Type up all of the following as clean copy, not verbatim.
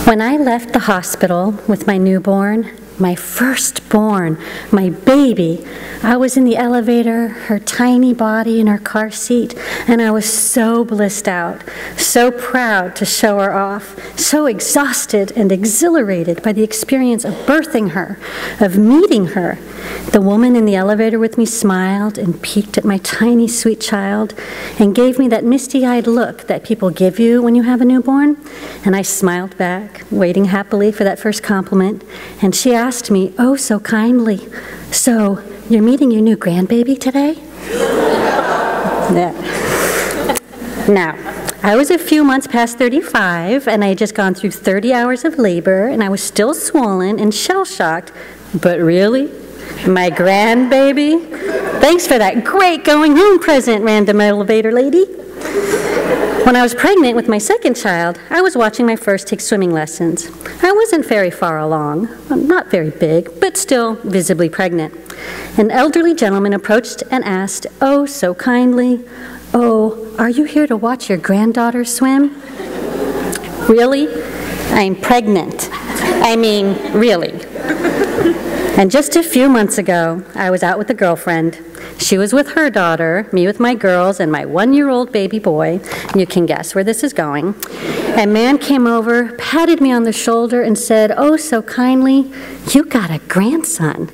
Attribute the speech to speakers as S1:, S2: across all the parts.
S1: When I left the hospital with my newborn, my firstborn, my baby, I was in the elevator, her tiny body in her car seat, and I was so blissed out, so proud to show her off, so exhausted and exhilarated by the experience of birthing her, of meeting her. The woman in the elevator with me smiled and peeked at my tiny sweet child and gave me that misty-eyed look that people give you when you have a newborn. And I smiled back, waiting happily for that first compliment, and she asked me, oh so kindly, so you're meeting your new grandbaby today? Yeah. Now, I was a few months past 35, and I had just gone through 30 hours of labor, and I was still swollen and shell-shocked, but really? My grandbaby? Thanks for that great going home present, random elevator lady. When I was pregnant with my second child, I was watching my first take swimming lessons. I wasn't very far along, not very big, but still visibly pregnant. An elderly gentleman approached and asked, oh so kindly, oh, are you here to watch your granddaughter swim? Really? I'm pregnant. I mean, really. And just a few months ago, I was out with a girlfriend. She was with her daughter, me with my girls, and my 1-year-old baby boy. You can guess where this is going. A man came over, patted me on the shoulder, and said, oh, so kindly, you got a grandson.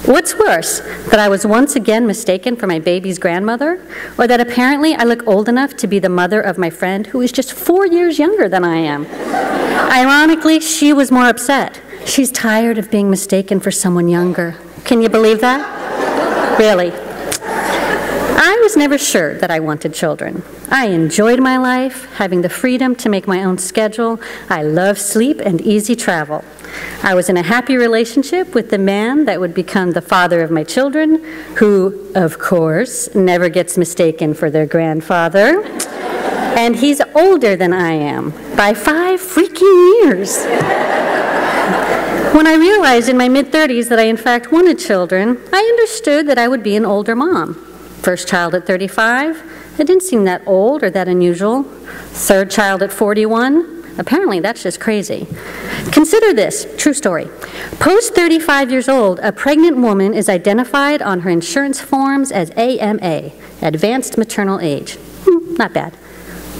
S1: What's worse, that I was once again mistaken for my baby's grandmother, or that apparently I look old enough to be the mother of my friend who is just 4 years younger than I am? Ironically, she was more upset. She's tired of being mistaken for someone younger. Can you believe that? Really. I was never sure that I wanted children. I enjoyed my life, having the freedom to make my own schedule. I love sleep and easy travel. I was in a happy relationship with the man that would become the father of my children, who, of course, never gets mistaken for their grandfather. And he's older than I am, by 5 freaking years. When I realized in my mid-30s that I in fact wanted children, I understood that I would be an older mom. First child at 35, it didn't seem that old or that unusual. Third child at 41, apparently that's just crazy. Consider this, true story. Post 35 years old, a pregnant woman is identified on her insurance forms as AMA, Advanced Maternal Age. Not bad.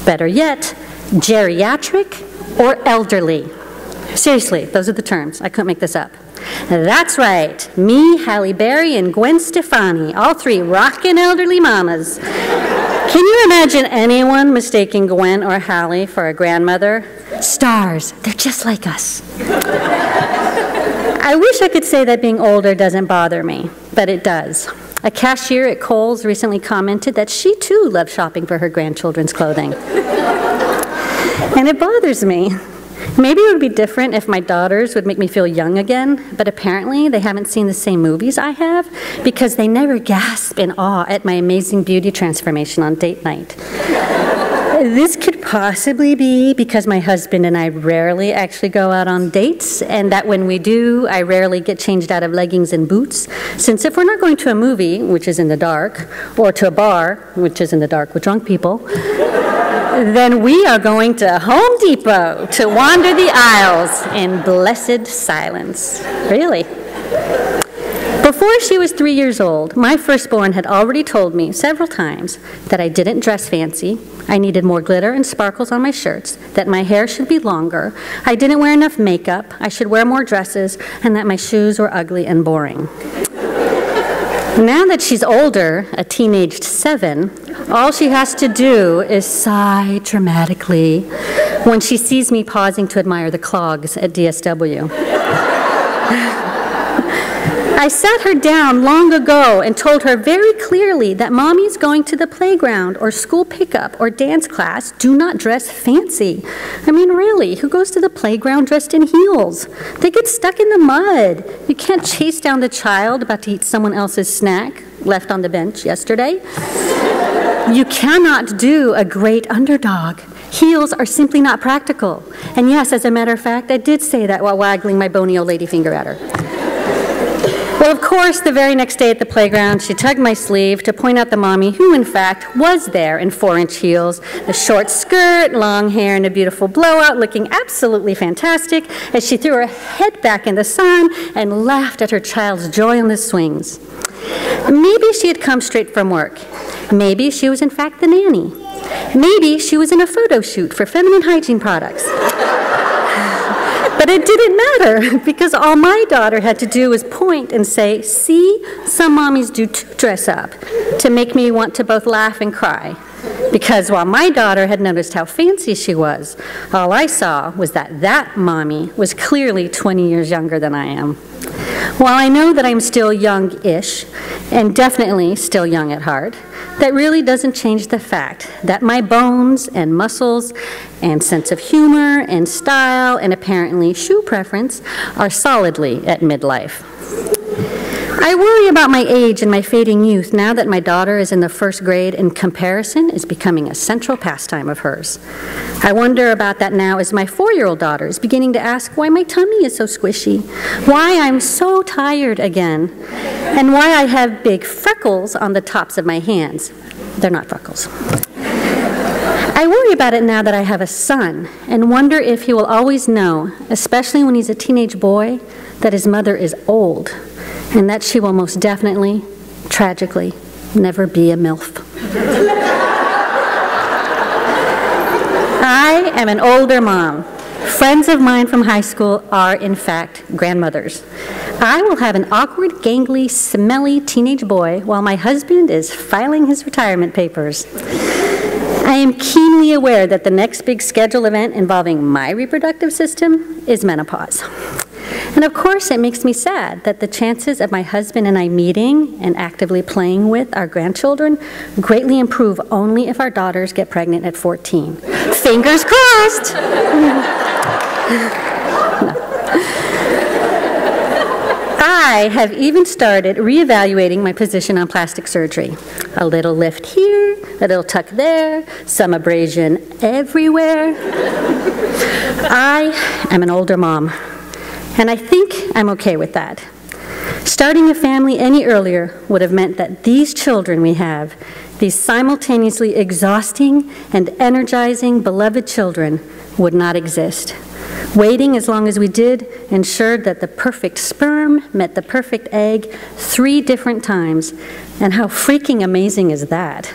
S1: Better yet, geriatric or elderly. Seriously, those are the terms. I couldn't make this up. That's right. Me, Halle Berry, and Gwen Stefani, all 3 rockin' elderly mamas. Can you imagine anyone mistaking Gwen or Halle for a grandmother? Stars. They're just like us. I wish I could say that being older doesn't bother me, but it does. A cashier at Kohl's recently commented that she too loves shopping for her grandchildren's clothing. And it bothers me. Maybe it would be different if my daughters would make me feel young again, but apparently they haven't seen the same movies I have because they never gasp in awe at my amazing beauty transformation on date night. This could possibly be because my husband and I rarely actually go out on dates, and that when we do, I rarely get changed out of leggings and boots, since if we're not going to a movie, which is in the dark, or to a bar, which is in the dark with drunk people, then we are going to Home Depot to wander the aisles in blessed silence. Really. Before she was 3 years old, my firstborn had already told me several times that I didn't dress fancy, I needed more glitter and sparkles on my shirts, that my hair should be longer, I didn't wear enough makeup, I should wear more dresses, and that my shoes were ugly and boring. Now that she's older, a teenaged 7, all she has to do is sigh dramatically when she sees me pausing to admire the clogs at DSW. I sat her down long ago and told her very clearly that mommy's going to the playground or school pickup or dance class. Do not dress fancy. I mean, really, who goes to the playground dressed in heels? They get stuck in the mud. You can't chase down the child about to eat someone else's snack left on the bench yesterday. You cannot do a great underdog. Heels are simply not practical. And yes, as a matter of fact, I did say that while waggling my bony old lady finger at her. Well, of course, the very next day at the playground, she tugged my sleeve to point out the mommy who, in fact, was there in 4-inch heels, a short skirt, long hair, and a beautiful blowout, looking absolutely fantastic as she threw her head back in the sun and laughed at her child's joy on the swings. Maybe she had come straight from work. Maybe she was, in fact, the nanny. Maybe she was in a photo shoot for feminine hygiene products. But it didn't matter, because all my daughter had to do was point and say, "See, some mommies do too dress up," to make me want to both laugh and cry. Because while my daughter had noticed how fancy she was, all I saw was that mommy was clearly 20 years younger than I am. While I know that I'm still young-ish, and definitely still young at heart, that really doesn't change the fact that my bones and muscles and sense of humor and style and apparently shoe preference are solidly at midlife. I worry about my age and my fading youth now that my daughter is in the 1st grade and comparison is becoming a central pastime of hers. I wonder about that now as my 4-year-old daughter is beginning to ask why my tummy is so squishy, why I'm so tired again, and why I have big freckles on the tops of my hands. They're not freckles. I worry about it now that I have a son and wonder if he will always know, especially when he's a teenage boy, that his mother is old and that she will most definitely, tragically, never be a MILF. I am an older mom. Friends of mine from high school are, in fact, grandmothers. I will have an awkward, gangly, smelly teenage boy while my husband is filing his retirement papers. I am keenly aware that the next big scheduled event involving my reproductive system is menopause. And of course, it makes me sad that the chances of my husband and I meeting and actively playing with our grandchildren greatly improve only if our daughters get pregnant at 14. Fingers crossed! I have even started reevaluating my position on plastic surgery. A little lift here, a little tuck there, some abrasion everywhere. I am an older mom, and I think I'm okay with that. Starting a family any earlier would have meant that these children we have, these simultaneously exhausting and energizing beloved children, would not exist. Waiting as long as we did ensured that the perfect sperm met the perfect egg 3 different times, and how freaking amazing is that?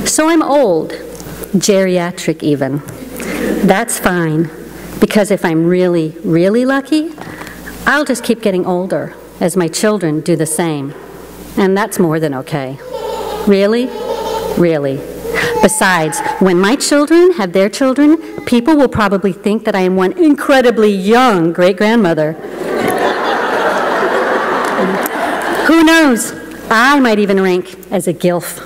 S1: So I'm old, geriatric even. That's fine, because if I'm really, really lucky, I'll just keep getting older as my children do the same. And that's more than okay. Really? Really. Besides, when my children have their children, people will probably think that I am one incredibly young great-grandmother. Who knows? I might even rank as a GILF.